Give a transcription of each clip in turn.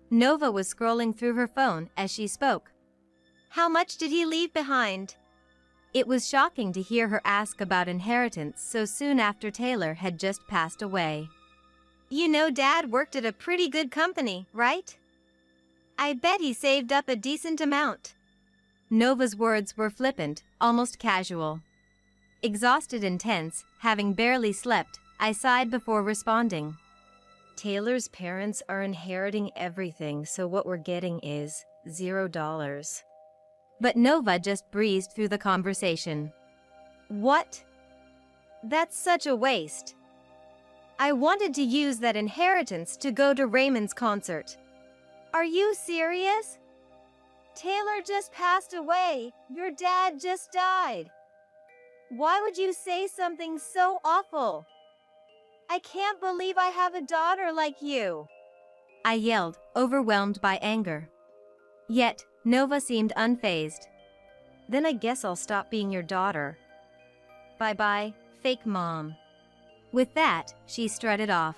Nova was scrolling through her phone as she spoke. How much did he leave behind? It was shocking to hear her ask about inheritance so soon after Taylor had just passed away. You know, Dad worked at a pretty good company, right? I bet he saved up a decent amount. Nova's words were flippant, almost casual. Exhausted and tense, having barely slept, I sighed before responding. Taylor's parents are inheriting everything, so what we're getting is $0. But Nova just breezed through the conversation. What? That's such a waste. I wanted to use that inheritance to go to Raymond's concert. Are you serious? Taylor just passed away. Your dad just died. Why would you say something so awful? I can't believe I have a daughter like you. I yelled, overwhelmed by anger. Yet, Nova seemed unfazed. Then I guess I'll stop being your daughter. Bye-bye, fake mom. With that, she strutted off.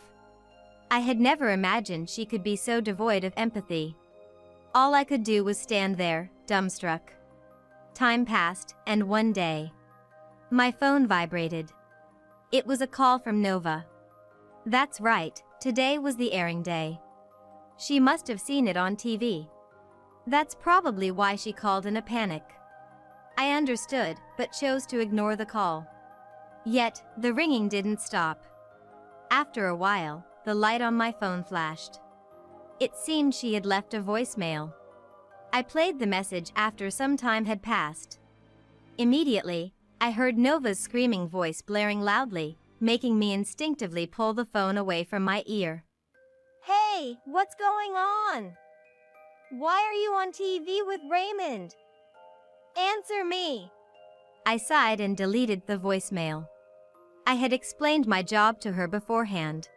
I had never imagined she could be so devoid of empathy. All I could do was stand there, dumbstruck. Time passed, and one day, my phone vibrated. It was a call from Nova. That's right, today was the airing day. She must have seen it on TV. That's probably why she called in a panic. I understood, but chose to ignore the call. Yet, the ringing didn't stop. After a while, the light on my phone flashed. It seemed she had left a voicemail. I played the message after some time had passed. Immediately, I heard Nova's screaming voice blaring loudly, making me instinctively pull the phone away from my ear. Hey, what's going on? Why are you on TV with Raymond? Answer me. I sighed and deleted the voicemail. I had explained my job to her beforehand.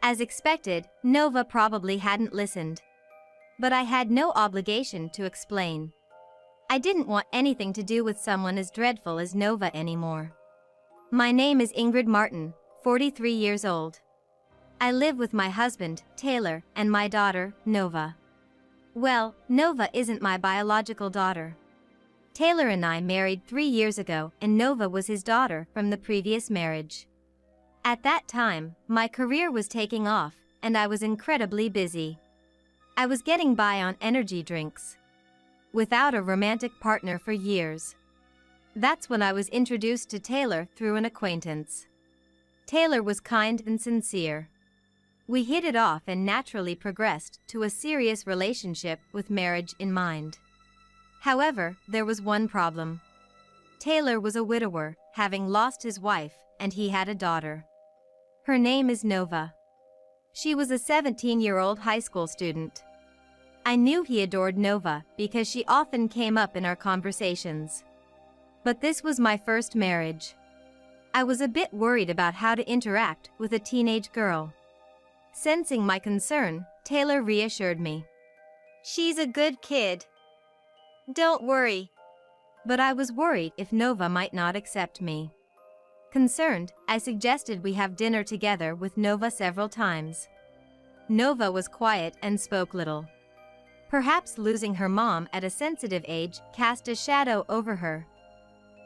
As expected, Nova probably hadn't listened. But I had no obligation to explain. I didn't want anything to do with someone as dreadful as Nova anymore. My name is Ingrid Martin, 43 years old. I live with my husband, Taylor, and my daughter, Nova. Well, Nova isn't my biological daughter. Taylor and I married 3 years ago, and Nova was his daughter from the previous marriage. At that time, my career was taking off, and I was incredibly busy. I was getting by on energy drinks. Without a romantic partner for years. That's when I was introduced to Taylor through an acquaintance. Taylor was kind and sincere. We hit it off and naturally progressed to a serious relationship with marriage in mind. However, there was one problem. Taylor was a widower, having lost his wife, and he had a daughter. Her name is Nova. She was a 17-year-old high school student. I knew he adored Nova because she often came up in our conversations. But this was my first marriage. I was a bit worried about how to interact with a teenage girl. Sensing my concern, Taylor reassured me. She's a good kid. Don't worry. But I was worried if Nova might not accept me. Concerned, I suggested we have dinner together with Nova several times. Nova was quiet and spoke little. Perhaps losing her mom at a sensitive age cast a shadow over her.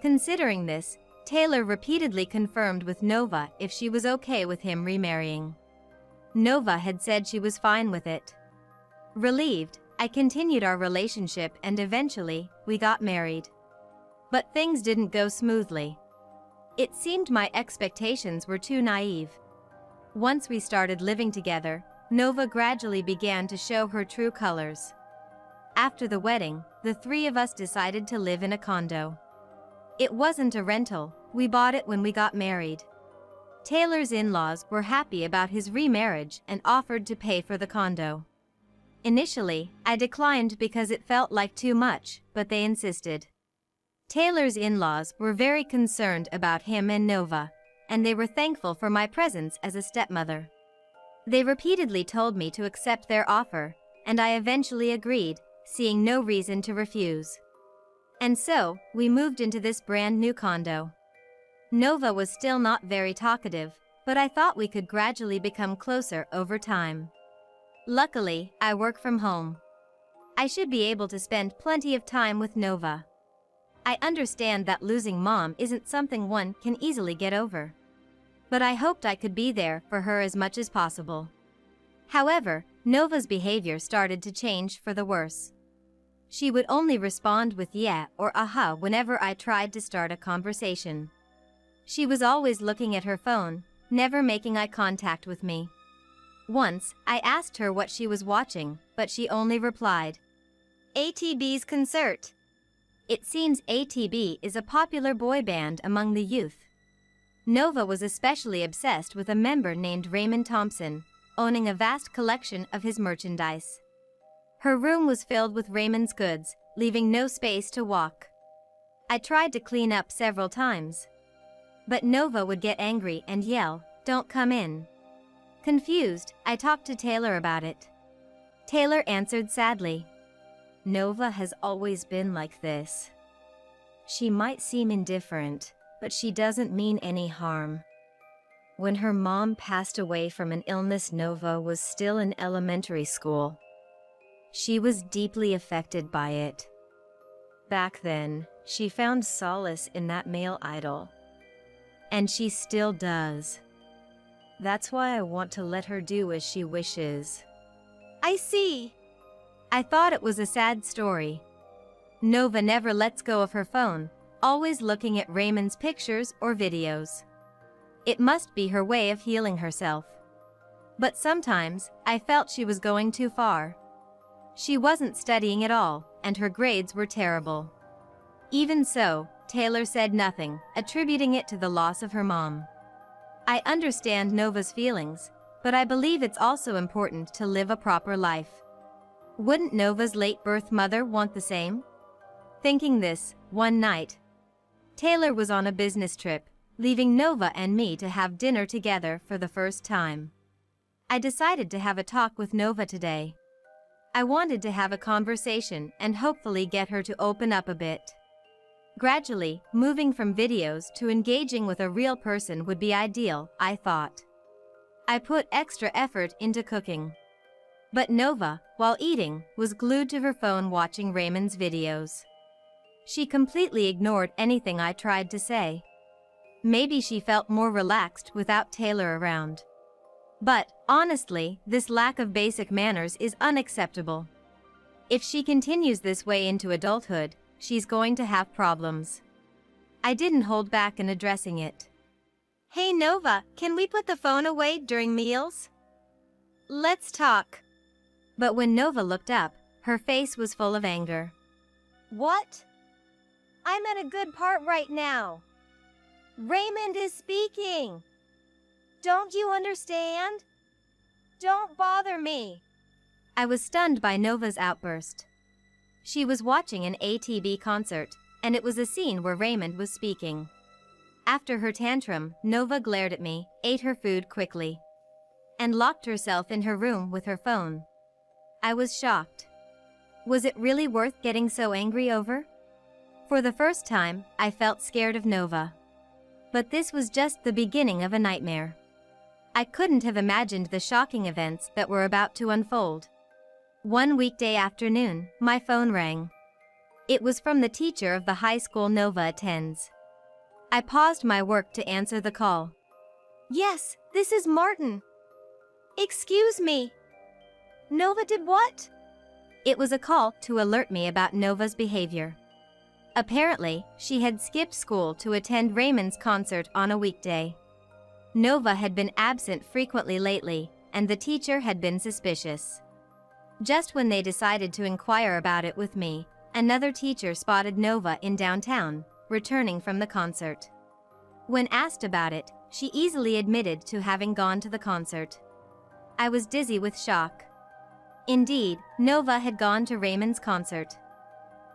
Considering this, Taylor repeatedly confirmed with Nova if she was okay with him remarrying. Nova had said she was fine with it. Relieved, I continued our relationship and eventually, we got married. But things didn't go smoothly. It seemed my expectations were too naive. Once we started living together, Nova gradually began to show her true colors. After the wedding, the three of us decided to live in a condo. It wasn't a rental, we bought it when we got married. Taylor's in-laws were happy about his remarriage and offered to pay for the condo. Initially, I declined because it felt like too much, but they insisted. Taylor's in-laws were very concerned about him and Nova, and they were thankful for my presence as a stepmother. They repeatedly told me to accept their offer, and I eventually agreed, seeing no reason to refuse. And so, we moved into this brand new condo. Nova was still not very talkative, but I thought we could gradually become closer over time. Luckily, I work from home. I should be able to spend plenty of time with Nova. I understand that losing mom isn't something one can easily get over. But I hoped I could be there for her as much as possible. However, Nova's behavior started to change for the worse. She would only respond with yeah or aha whenever I tried to start a conversation. She was always looking at her phone, never making eye contact with me. Once, I asked her what she was watching, but she only replied, ATB's concert. It seems ATB is a popular boy band among the youth. Nova was especially obsessed with a member named Raymond Thompson, owning a vast collection of his merchandise. Her room was filled with Raymond's goods, leaving no space to walk. I tried to clean up several times. But Nova would get angry and yell, "Don't come in." Confused, I talked to Taylor about it. Taylor answered sadly, "Nova has always been like this. She might seem indifferent, but she doesn't mean any harm. When her mom passed away from an illness, Nova was still in elementary school. She was deeply affected by it. Back then, she found solace in that male idol. And she still does. That's why I want to let her do as she wishes." I see. I thought it was a sad story. Nova never lets go of her phone, always looking at Raymond's pictures or videos. It must be her way of healing herself. But sometimes, I felt she was going too far. She wasn't studying at all, and her grades were terrible. Even so, Taylor said nothing, attributing it to the loss of her mom. I understand Nova's feelings, but I believe it's also important to live a proper life. Wouldn't Nova's late birth mother want the same? Thinking this, one night, Taylor was on a business trip, leaving Nova and me to have dinner together for the first time. I decided to have a talk with Nova today. I wanted to have a conversation and hopefully get her to open up a bit. Gradually, moving from videos to engaging with a real person would be ideal, I thought. I put extra effort into cooking. But Nova, while eating, was glued to her phone watching Raymond's videos. She completely ignored anything I tried to say. Maybe she felt more relaxed without Taylor around. But, honestly, this lack of basic manners is unacceptable. If she continues this way into adulthood, she's going to have problems. I didn't hold back in addressing it. "Hey Nova, can we put the phone away during meals? Let's talk." But when Nova looked up, her face was full of anger. "What? I'm at a good part right now. Raymond is speaking. Don't you understand? Don't bother me." I was stunned by Nova's outburst. She was watching an ATB concert, and it was a scene where Raymond was speaking. After her tantrum, Nova glared at me, ate her food quickly, and locked herself in her room with her phone. I was shocked. Was it really worth getting so angry over? For the first time, I felt scared of Nova. But this was just the beginning of a nightmare. I couldn't have imagined the shocking events that were about to unfold. One weekday afternoon, my phone rang. It was from the teacher of the high school Nova attends. I paused my work to answer the call. "Yes, this is Martin. Excuse me. Nova did what?" It was a call to alert me about Nova's behavior. Apparently, she had skipped school to attend Raymond's concert on a weekday. Nova had been absent frequently lately, and the teacher had been suspicious. Just when they decided to inquire about it with me, another teacher spotted Nova in downtown, returning from the concert. When asked about it, she easily admitted to having gone to the concert. I was dizzy with shock. Indeed, Nova had gone to Raymond's concert.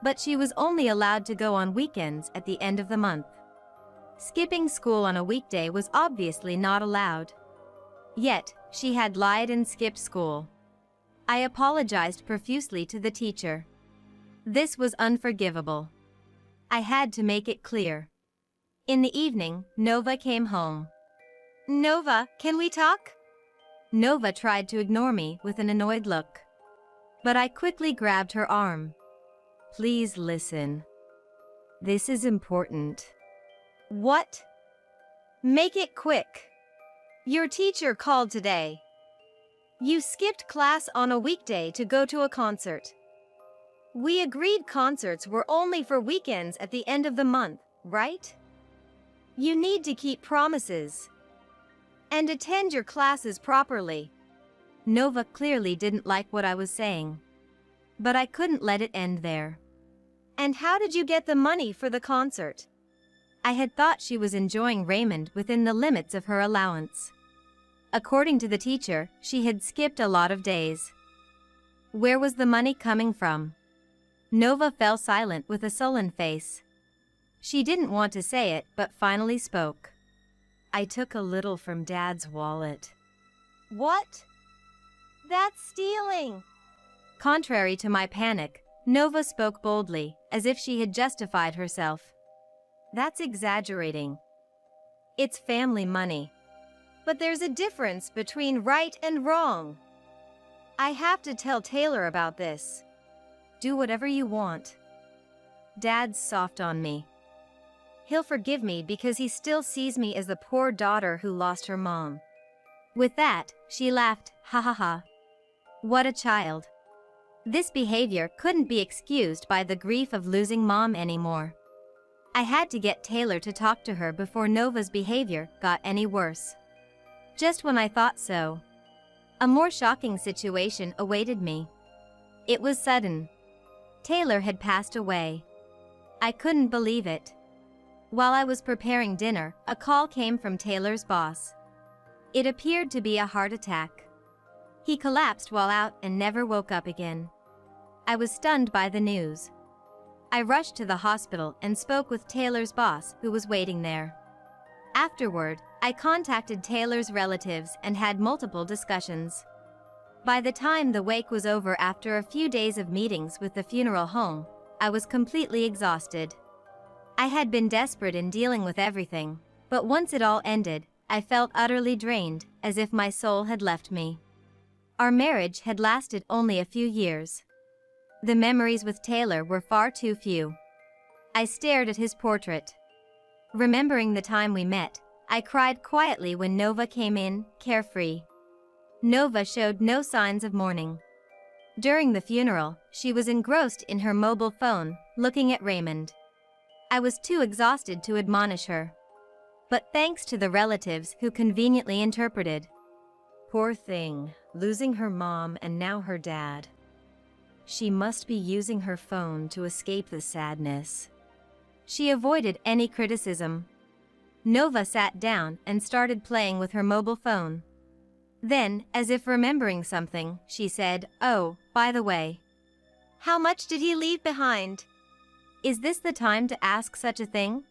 But she was only allowed to go on weekends at the end of the month. Skipping school on a weekday was obviously not allowed. Yet, she had lied and skipped school. I apologized profusely to the teacher. This was unforgivable. I had to make it clear. In the evening, Nova came home. "Nova, can we talk?" Nova tried to ignore me with an annoyed look. But I quickly grabbed her arm. Please listen. This is important. What? Make it quick. Your teacher called today. You skipped class on a weekday to go to a concert. We agreed concerts were only for weekends at the end of the month, right? You need to keep promises. And attend your classes properly. Nova clearly didn't like what I was saying. But I couldn't let it end there. And how did you get the money for the concert? I had thought she was enjoying Raymond within the limits of her allowance. According to the teacher, she had skipped a lot of days. Where was the money coming from? Nova fell silent with a sullen face. She didn't want to say it, but finally spoke. I took a little from Dad's wallet. What? That's stealing! Contrary to my panic, Nova spoke boldly, as if she had justified herself. That's exaggerating. It's family money. But there's a difference between right and wrong. I have to tell Taylor about this. Do whatever you want. Dad's soft on me. He'll forgive me because he still sees me as the poor daughter who lost her mom. With that, she laughed, ha ha ha. What a child. This behavior couldn't be excused by the grief of losing Mom anymore. I had to get Taylor to talk to her before Nova's behavior got any worse. Just when I thought so, a more shocking situation awaited me. It was sudden. Taylor had passed away. I couldn't believe it. While I was preparing dinner, a call came from Taylor's boss. It appeared to be a heart attack. He collapsed while out and never woke up again. I was stunned by the news. I rushed to the hospital and spoke with Taylor's boss, who was waiting there. Afterward, I contacted Taylor's relatives and had multiple discussions. By the time the wake was over after a few days of meetings with the funeral home, I was completely exhausted. I had been desperate in dealing with everything, but once it all ended, I felt utterly drained, as if my soul had left me. Our marriage had lasted only a few years. The memories with Taylor were far too few. I stared at his portrait. Remembering the time we met, I cried quietly when Nova came in, carefree. Nova showed no signs of mourning. During the funeral, she was engrossed in her mobile phone, looking at Raymond. I was too exhausted to admonish her. But thanks to the relatives who conveniently interpreted. Poor thing, losing her mom and now her dad. She must be using her phone to escape the sadness. She avoided any criticism. Nova sat down and started playing with her mobile phone. Then, as if remembering something, she said, "Oh, by the way. How much did he leave behind? Is this the time to ask such a thing?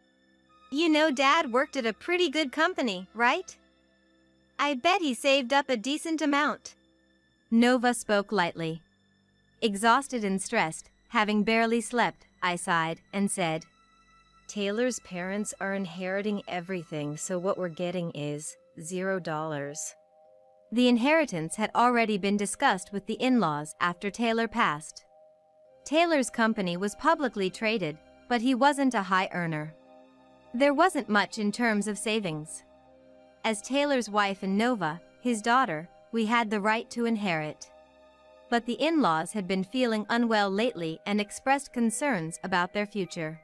You know Dad worked at a pretty good company, right? I bet he saved up a decent amount." Nova spoke lightly. Exhausted and stressed, having barely slept, I sighed and said, "Taylor's parents are inheriting everything, so what we're getting is $0. The inheritance had already been discussed with the in-laws after Taylor passed. Taylor's company was publicly traded, but he wasn't a high earner. There wasn't much in terms of savings. As Taylor's wife and Nova, his daughter, we had the right to inherit. But the in-laws had been feeling unwell lately and expressed concerns about their future.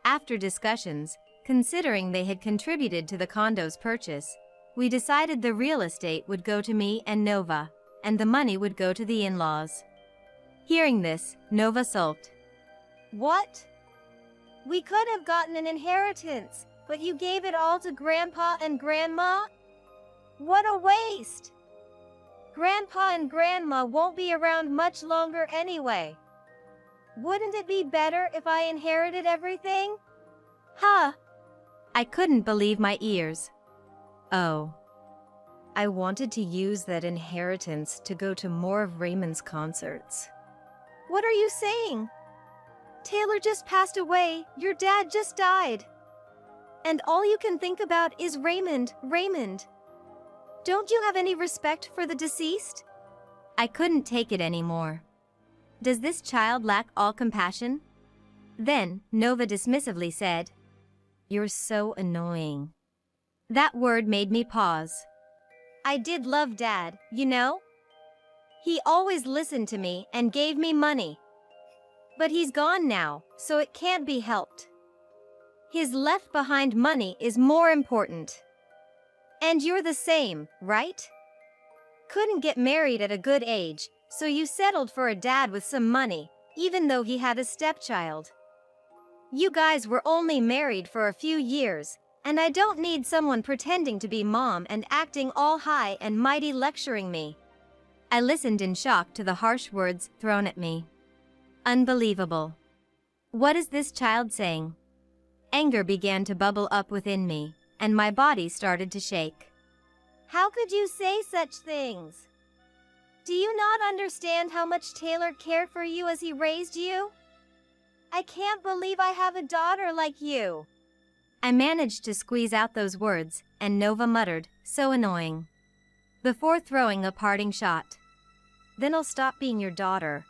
After discussions, considering they had contributed to the condo's purchase, we decided the real estate would go to me and Nova, and the money would go to the in-laws. Hearing this, Nova sulked. "What? We could have gotten an inheritance, but you gave it all to Grandpa and Grandma? What a waste! Grandpa and Grandma won't be around much longer anyway. Wouldn't it be better if I inherited everything? Huh?" I couldn't believe my ears. Oh. I wanted to use that inheritance to go to more of Raymond's concerts. What are you saying? Taylor just passed away, your dad just died. And all you can think about is Raymond, Raymond. Don't you have any respect for the deceased? I couldn't take it anymore. Does this child lack all compassion? Then, Nova dismissively said, You're so annoying. That word made me pause. I did love Dad, you know? He always listened to me and gave me money. But he's gone now, so it can't be helped. His left behind money is more important. And you're the same, right? Couldn't get married at a good age, so you settled for a dad with some money, even though he had a stepchild. You guys were only married for a few years, and I don't need someone pretending to be mom and acting all high and mighty lecturing me. I listened in shock to the harsh words thrown at me. Unbelievable. What is this child saying? Anger began to bubble up within me, and my body started to shake. How could you say such things? Do you not understand how much Taylor cared for you as he raised you? I can't believe I have a daughter like you. I managed to squeeze out those words, and Nova muttered, so annoying, before throwing a parting shot. Then I'll stop being your daughter.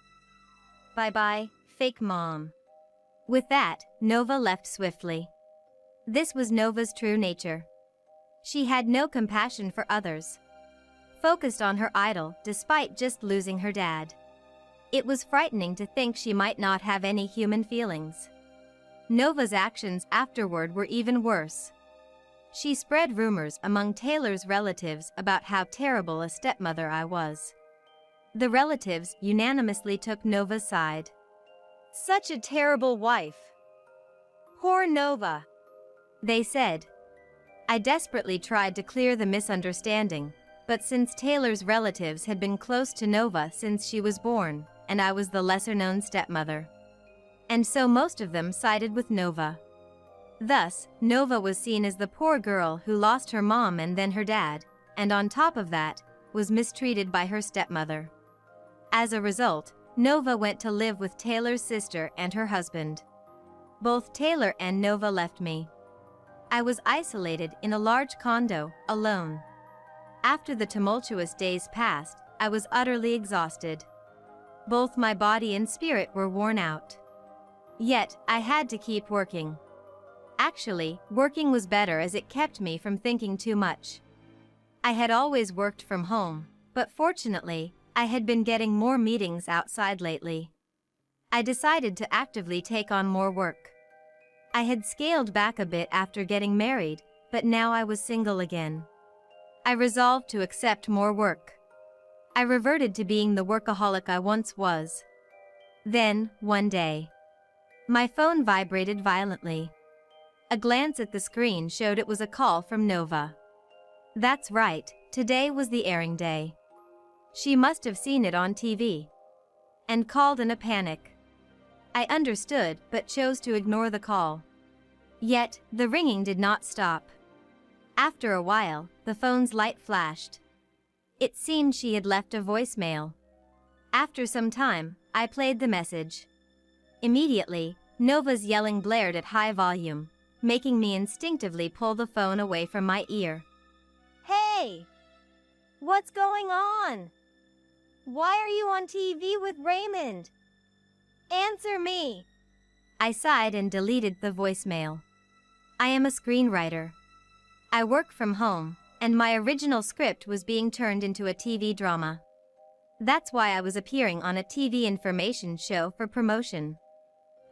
Bye-bye, fake mom. With that, Nova left swiftly. This was Nova's true nature. She had no compassion for others. Focused on her idol despite just losing her dad. It was frightening to think she might not have any human feelings. Nova's actions afterward were even worse. She spread rumors among Taylor's relatives about how terrible a stepmother I was. The relatives unanimously took Nova's side. Such a terrible wife. Poor Nova, they said. I desperately tried to clear the misunderstanding, but since Taylor's relatives had been close to Nova since she was born, and I was the lesser-known stepmother. And so most of them sided with Nova. Thus, Nova was seen as the poor girl who lost her mom and then her dad, and on top of that, was mistreated by her stepmother. As a result, Nova went to live with Taylor's sister and her husband. Both Taylor and Nova left me. I was isolated in a large condo, alone. After the tumultuous days passed, I was utterly exhausted. Both my body and spirit were worn out. Yet, I had to keep working. Actually, working was better as it kept me from thinking too much. I had always worked from home, but fortunately, I had been getting more meetings outside lately. I decided to actively take on more work. I had scaled back a bit after getting married, but now I was single again. I resolved to accept more work. I reverted to being the workaholic I once was. Then, one day, my phone vibrated violently. A glance at the screen showed it was a call from Nova. That's right, today was the airing day. She must have seen it on TV. And called in a panic. I understood but chose to ignore the call. Yet, the ringing did not stop. After a while, the phone's light flashed. It seemed she had left a voicemail. After some time, I played the message. Immediately, Nova's yelling blared at high volume, making me instinctively pull the phone away from my ear. Hey! What's going on? Why are you on TV with Raymond? Answer me! I sighed and deleted the voicemail. I am a screenwriter. I work from home, and my original script was being turned into a TV drama. That's why I was appearing on a TV information show for promotion.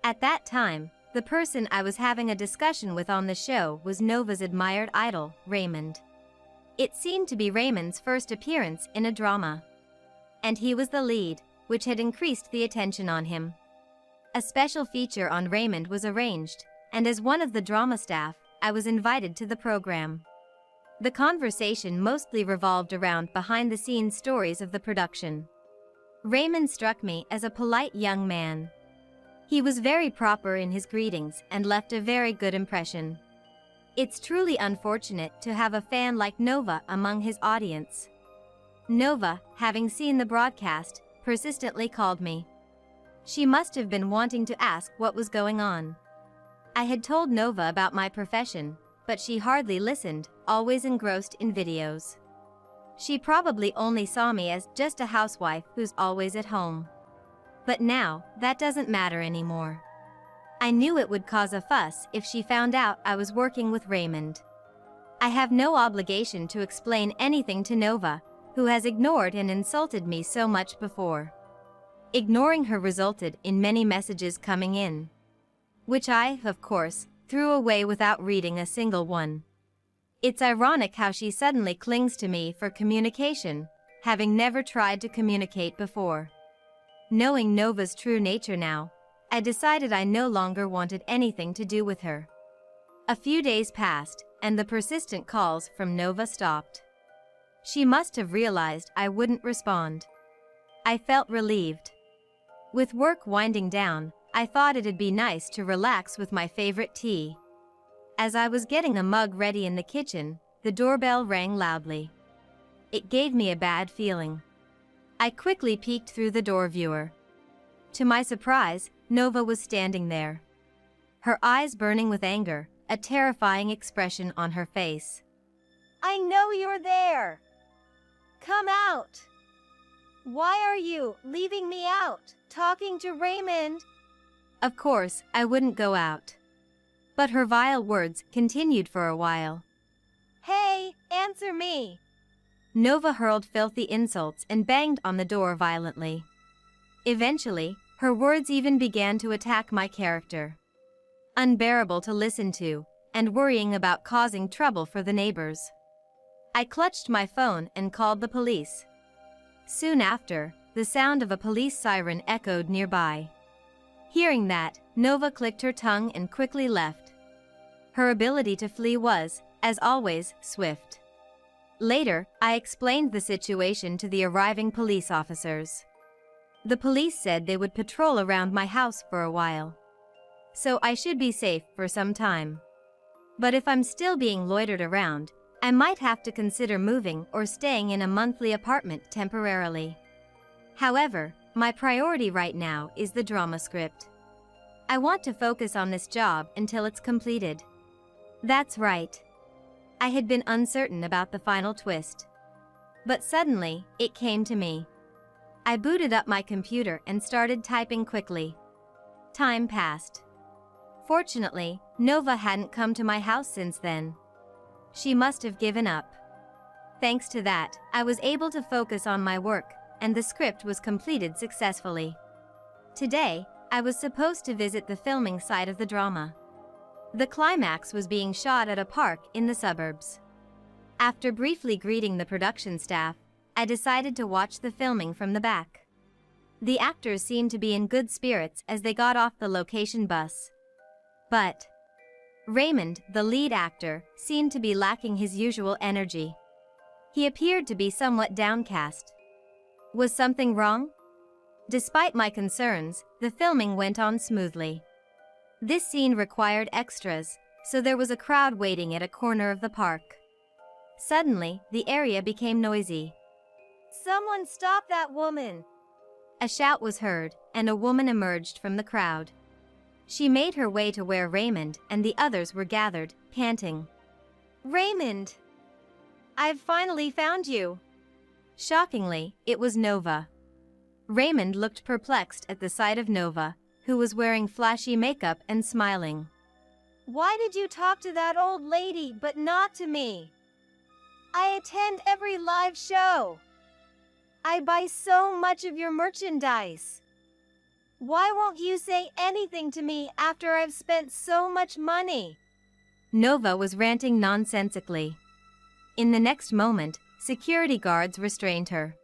At that time, the person I was having a discussion with on the show was Nova's admired idol, Raymond. It seemed to be Raymond's first appearance in a drama. And he was the lead, which had increased the attention on him. A special feature on Raymond was arranged, and as one of the drama staff, I was invited to the program. The conversation mostly revolved around behind-the-scenes stories of the production. Raymond struck me as a polite young man. He was very proper in his greetings and left a very good impression. It's truly unfortunate to have a fan like Nova among his audience. Nova, having seen the broadcast, persistently called me. She must have been wanting to ask what was going on. I had told Nova about my profession, but she hardly listened, always engrossed in videos. She probably only saw me as just a housewife who's always at home. But now, that doesn't matter anymore. I knew it would cause a fuss if she found out I was working with Raymond. I have no obligation to explain anything to Nova, who has ignored and insulted me so much before. Ignoring her resulted in many messages coming in, which I, of course, threw away without reading a single one. It's ironic how she suddenly clings to me for communication, having never tried to communicate before. Knowing Nova's true nature now, I decided I no longer wanted anything to do with her. A few days passed, and the persistent calls from Nova stopped. She must have realized I wouldn't respond. I felt relieved. With work winding down, I thought it'd be nice to relax with my favorite tea. As I was getting a mug ready in the kitchen, the doorbell rang loudly. It gave me a bad feeling. I quickly peeked through the door viewer. To my surprise, Nova was standing there. Her eyes burning with anger, a terrifying expression on her face. I know you're there. Come out. Why are you leaving me out, talking to Raymond? Of course, I wouldn't go out. But her vile words continued for a while. Hey, answer me. Nova hurled filthy insults and banged on the door violently. Eventually, her words even began to attack my character. Unbearable to listen to, and worrying about causing trouble for the neighbors. I clutched my phone and called the police. Soon after, the sound of a police siren echoed nearby. Hearing that, Nova clicked her tongue and quickly left. Her ability to flee was, as always, swift. Later, I explained the situation to the arriving police officers. The police said they would patrol around my house for a while. So I should be safe for some time. But if I'm still being loitered around, I might have to consider moving or staying in a monthly apartment temporarily. However, my priority right now is the drama script. I want to focus on this job until it's completed. That's right. I had been uncertain about the final twist. But suddenly, it came to me. I booted up my computer and started typing quickly. Time passed. Fortunately, Nova hadn't come to my house since then. She must have given up. Thanks to that, I was able to focus on my work, and the script was completed successfully. Today, I was supposed to visit the filming site of the drama. The climax was being shot at a park in the suburbs. After briefly greeting the production staff, I decided to watch the filming from the back. The actors seemed to be in good spirits as they got off the location bus. But Raymond, the lead actor, seemed to be lacking his usual energy. He appeared to be somewhat downcast. Was something wrong? Despite my concerns, the filming went on smoothly. This scene required extras, so there was a crowd waiting at a corner of the park. Suddenly, the area became noisy. Someone stop that woman! A shout was heard, and a woman emerged from the crowd. She made her way to where Raymond and the others were gathered, panting. Raymond! I've finally found you! Shockingly, it was Nova. Raymond looked perplexed at the sight of Nova, who was wearing flashy makeup and smiling. Why did you talk to that old lady but not to me? I attend every live show. I buy so much of your merchandise. Why won't you say anything to me after I've spent so much money? Nova was ranting nonsensically. In the next moment, security guards restrained her.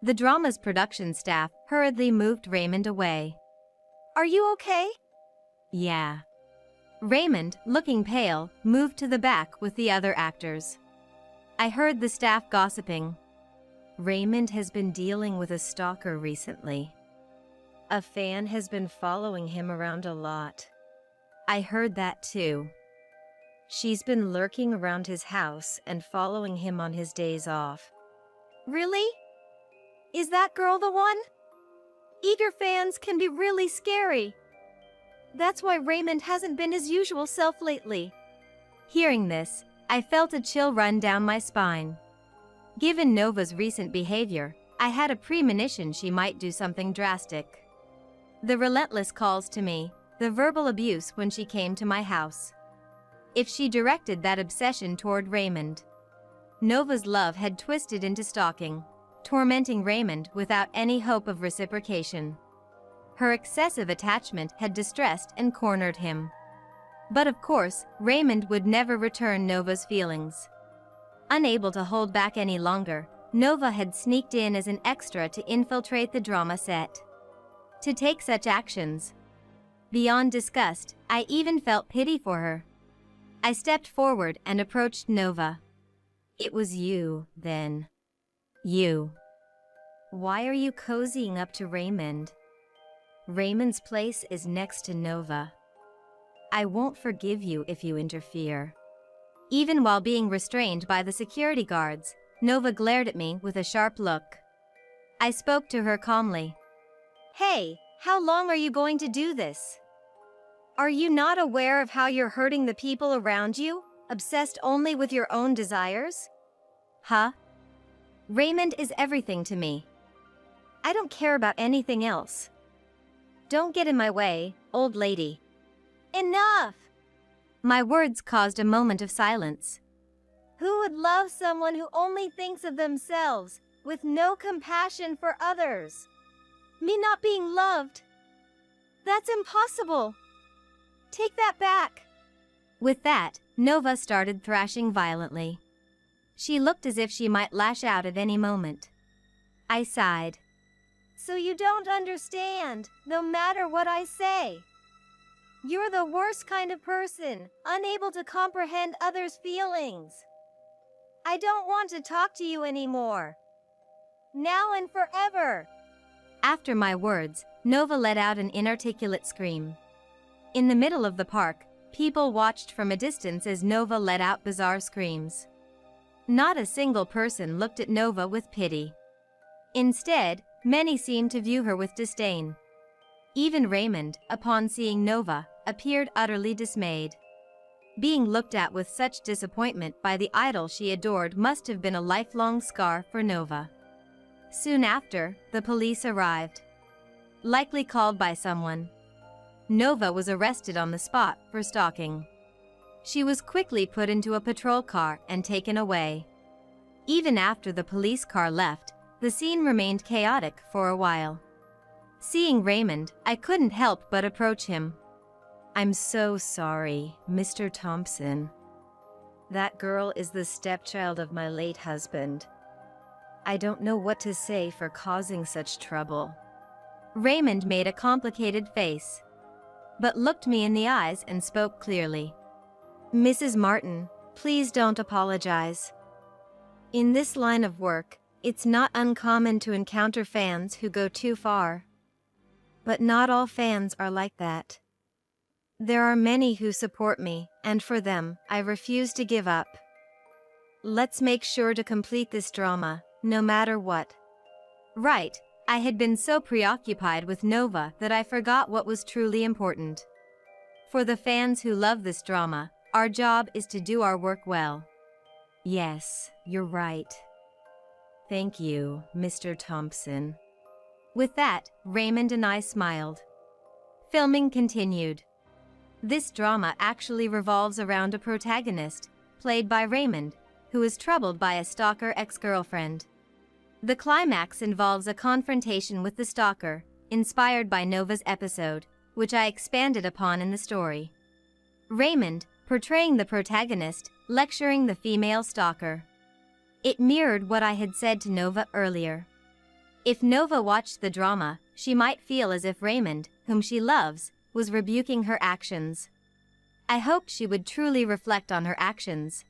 The drama's production staff hurriedly moved Raymond away. Are you okay? Yeah. Raymond, looking pale, moved to the back with the other actors. I heard the staff gossiping. Raymond has been dealing with a stalker recently. A fan has been following him around a lot. I heard that too. She's been lurking around his house and following him on his days off. Really? Is that girl the one? Eager fans can be really scary. That's why Raymond hasn't been his usual self lately. Hearing this, I felt a chill run down my spine. Given Nova's recent behavior, I had a premonition she might do something drastic. The relentless calls to me, the verbal abuse when she came to my house. If she directed that obsession toward Raymond. Nova's love had twisted into stalking, tormenting Raymond without any hope of reciprocation. Her excessive attachment had distressed and cornered him. But of course, Raymond would never return Nova's feelings. Unable to hold back any longer, Nova had sneaked in as an extra to infiltrate the drama set. To take such actions. Beyond disgust, I even felt pity for her. I stepped forward and approached Nova. It was you, then. You. Why are you cozying up to Raymond? Raymond's place is next to Nova. I won't forgive you if you interfere. Even while being restrained by the security guards, Nova glared at me with a sharp look. I spoke to her calmly. Hey, how long are you going to do this? Are you not aware of how you're hurting the people around you, obsessed only with your own desires? Huh? Raymond is everything to me. I don't care about anything else. Don't get in my way, old lady. Enough! My words caused a moment of silence. Who would love someone who only thinks of themselves, with no compassion for others? Me not being loved? That's impossible. Take that back. With that, Nova started thrashing violently. She looked as if she might lash out at any moment. I sighed. So you don't understand, no matter what I say. You're the worst kind of person, unable to comprehend others' feelings. I don't want to talk to you anymore. Now and forever. After my words, Nova let out an inarticulate scream. In the middle of the park, people watched from a distance as Nova let out bizarre screams. Not a single person looked at Nova with pity. Instead, many seemed to view her with disdain. Even Raymond, upon seeing Nova, appeared utterly dismayed. Being looked at with such disappointment by the idol she adored must have been a lifelong scar for Nova. Soon after, the police arrived. Likely called by someone. Nova was arrested on the spot for stalking. She was quickly put into a patrol car and taken away. Even after the police car left, the scene remained chaotic for a while. Seeing Raymond, I couldn't help but approach him. I'm so sorry, Mr. Thompson. That girl is the stepchild of my late husband. I don't know what to say for causing such trouble. Raymond made a complicated face, but looked me in the eyes and spoke clearly. Mrs. Martin, please don't apologize. In this line of work, it's not uncommon to encounter fans who go too far. But not all fans are like that. There are many who support me, and for them, I refuse to give up. Let's make sure to complete this drama, no matter what. Right, I had been so preoccupied with Nova that I forgot what was truly important. For the fans who love this drama, our job is to do our work well. Yes, you're right. Thank you, Mr. Thompson. With that, Raymond and I smiled. Filming continued. This drama actually revolves around a protagonist, played by Raymond, who is troubled by a stalker ex-girlfriend. The climax involves a confrontation with the stalker, inspired by Nova's episode, which I expanded upon in the story. Raymond, portraying the protagonist, lecturing the female stalker. It mirrored what I had said to Nova earlier. If Nova watched the drama, she might feel as if Raymond, whom she loves, was rebuking her actions. I hoped she would truly reflect on her actions.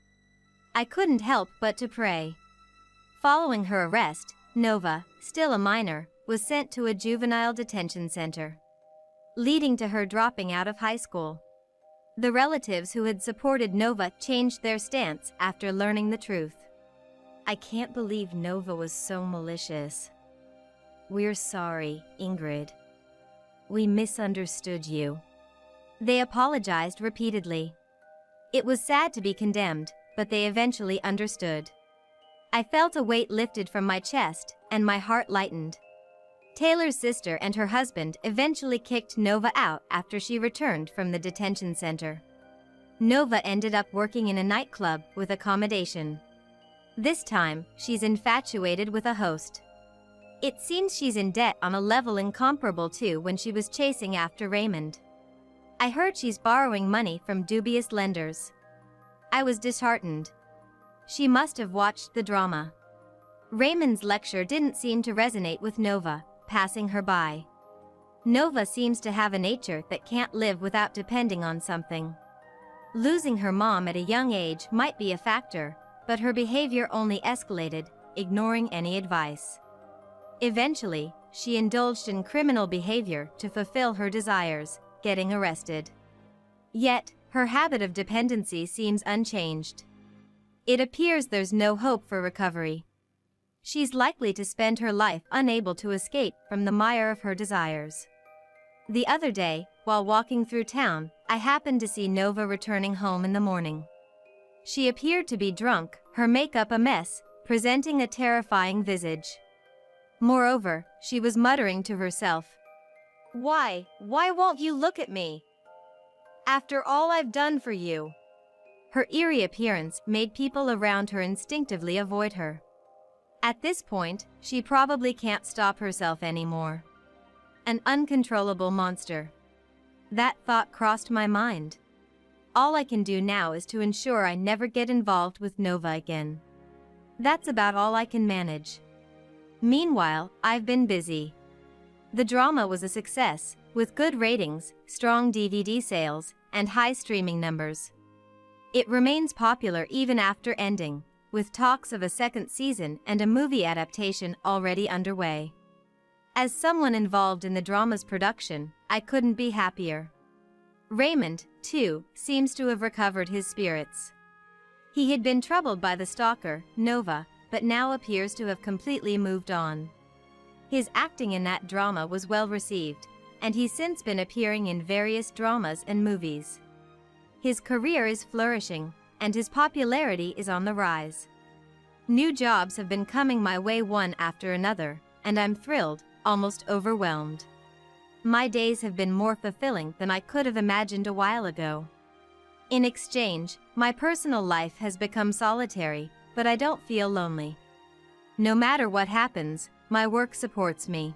I couldn't help but to pray. Following her arrest, Nova, still a minor, was sent to a juvenile detention center, leading to her dropping out of high school. The relatives who had supported Nova changed their stance after learning the truth. I can't believe Nova was so malicious. We're sorry, Ingrid. We misunderstood you. They apologized repeatedly. It was sad to be condemned, but they eventually understood. I felt a weight lifted from my chest, and my heart lightened. Taylor's sister and her husband eventually kicked Nova out after she returned from the detention center. Nova ended up working in a nightclub with accommodation. This time, she's infatuated with a host. It seems she's in debt on a level incomparable to when she was chasing after Raymond. I heard she's borrowing money from dubious lenders. I was disheartened. She must have watched the drama. Raymond's lecture didn't seem to resonate with Nova, passing her by. Nova seems to have a nature that can't live without depending on something. Losing her mom at a young age might be a factor, but her behavior only escalated, ignoring any advice. Eventually, she indulged in criminal behavior to fulfill her desires, getting arrested. Yet, her habit of dependency seems unchanged. It appears there's no hope for recovery. She's likely to spend her life unable to escape from the mire of her desires. The other day, while walking through town, I happened to see Nova returning home in the morning. She appeared to be drunk, her makeup a mess, presenting a terrifying visage. Moreover, she was muttering to herself, Why won't you look at me? After all I've done for you." Her eerie appearance made people around her instinctively avoid her. At this point, she probably can't stop herself anymore. An uncontrollable monster. That thought crossed my mind. All I can do now is to ensure I never get involved with Nova again. That's about all I can manage. Meanwhile, I've been busy. The drama was a success, with good ratings, strong DVD sales, and high streaming numbers. It remains popular even after ending, with talks of a second season and a movie adaptation already underway. As someone involved in the drama's production, I couldn't be happier. Raymond, too, seems to have recovered his spirits. He had been troubled by the stalker, Nova, but now appears to have completely moved on. His acting in that drama was well received, and he's since been appearing in various dramas and movies. His career is flourishing, and his popularity is on the rise. New jobs have been coming my way one after another, and I'm thrilled, almost overwhelmed. My days have been more fulfilling than I could have imagined a while ago. In exchange, my personal life has become solitary, but I don't feel lonely. No matter what happens, my work supports me.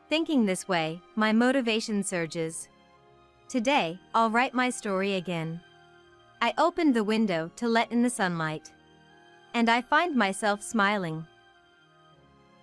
Thinking this way, my motivation surges. Today, I'll write my story again. I opened the window to let in the sunlight. And I find myself smiling.